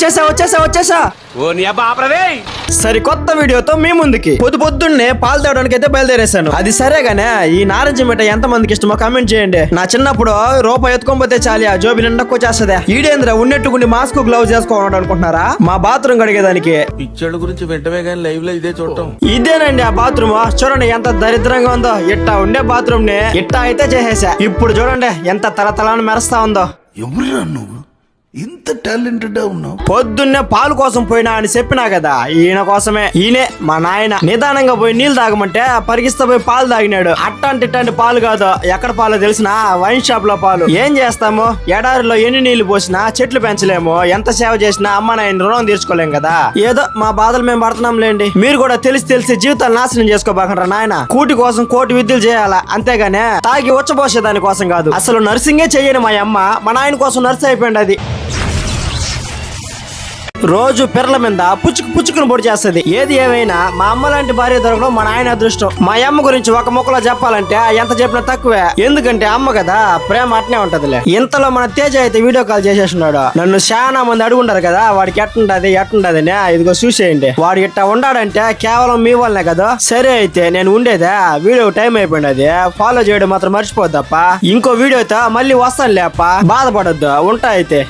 వచ్చేసా సరికొత్త వీడియోతో మీ ముందుకి పొద్దున్నే పాలు తేవడానికి అయితే బయలుదేరేశాను. అది సరేగానే ఈ నారింజ మిఠాయి ఎంత మందికి ఇష్టమో కామెంట్ చేయండి. నా చిన్నప్పుడు రూపాయి ఎత్తుకోపోతే చాలి ఆ జోబి నిండకొచ్చేస్తదా. ఈడేంద్ర ఉన్నట్టుకుండి మాస్క్ గ్లౌజ్ చేసుకోవడం అనుకుంటున్నారా? మా బాత్రూమ్ కడిగేదానికి. పిక్చర్ల గురించి వెంటనే కానీ లైవ్ లో ఇదే చూడటం. ఇదేనండి ఆ బాత్రూమ్. చూడండి ఎంత దరిద్రంగా ఉందో. ఇట్టా ఉండే బాత్రూమ్ ని ఇట్టా అయితే చేసేసా. ఇప్పుడు చూడండి ఎంత తలతలని మెరుస్తా ఉందో. ఎవరురా నువ్వు ఇంత టాలెంటెడ్ ఉన్నావు? పొద్దున్నే పాలు కోసం పోయినా అని చెప్పినా కదా, ఈయన కోసమే. ఈయనే మా నాయన. నిదానంగా పోయి నీళ్లు తాగమంటే పరిగిస్తా పోయి పాలు తాగినాడు. అట్టాంటి పాలు కాదు, ఎక్కడ పాలు తెలిసిన వైన్ షాప్ లో పాలు. ఏం చేస్తాము, ఎడారిలో ఎన్ని నీళ్లు పోసినా చెట్లు పెంచలేము. ఎంత సేవ చేసినా అమ్మ నాయన రుణం తీర్చుకోలేం కదా. ఏదో మా బాధలు మేము పడుతున్నాం లేండి. మీరు కూడా తెలిసి జీవితాలు నాశనం చేసుకోబాకంటారా నాయన. కూటి కోసం కోటి విద్యలు చేయాలా, అంతేగానే తాగి ఉచ్చబోసే దాని కోసం కాదు. అసలు నర్సింగే చెయ్యని మా అమ్మ మా నాయన కోసం నర్స్ అయిపోయింది. అది రోజు పిర్ల మీద పుచ్చుకుని పొడి చేస్తుంది. ఏది ఏమైనా మా అమ్మ లాంటి భార్య దొరకడం మా నాయన అదృష్టం. మా అమ్మ గురించి ఒక ముక్కలో చెప్పాలంటే ఎంత చెప్పినా తక్కువే. ఎందుకంటే అమ్మ కదా, ప్రేమ అట్నే ఉంటదిలే. ఇంతలో మన తేజ అయితే వీడియో కాల్ చేసేస్తున్నాడు. నన్ను చాలా మంది అడుగుంటారు కదా వాడికి ఎట్టుంటది ఇదిగో చూసేయండి. వాడు ఇట్టా ఉండాడంటే కేవలం మీ వల్లనే కదా. సరే అయితే నేను ఉండేదా, వీడియో టైం అయిపోయింది. అది ఫాలో చేయడం మాత్రం మర్చిపోద్దప్ప. ఇంకో వీడియోతో మళ్ళీ వస్తాను లేప్ప, బాధపడొద్దు. ఉంటా అయితే.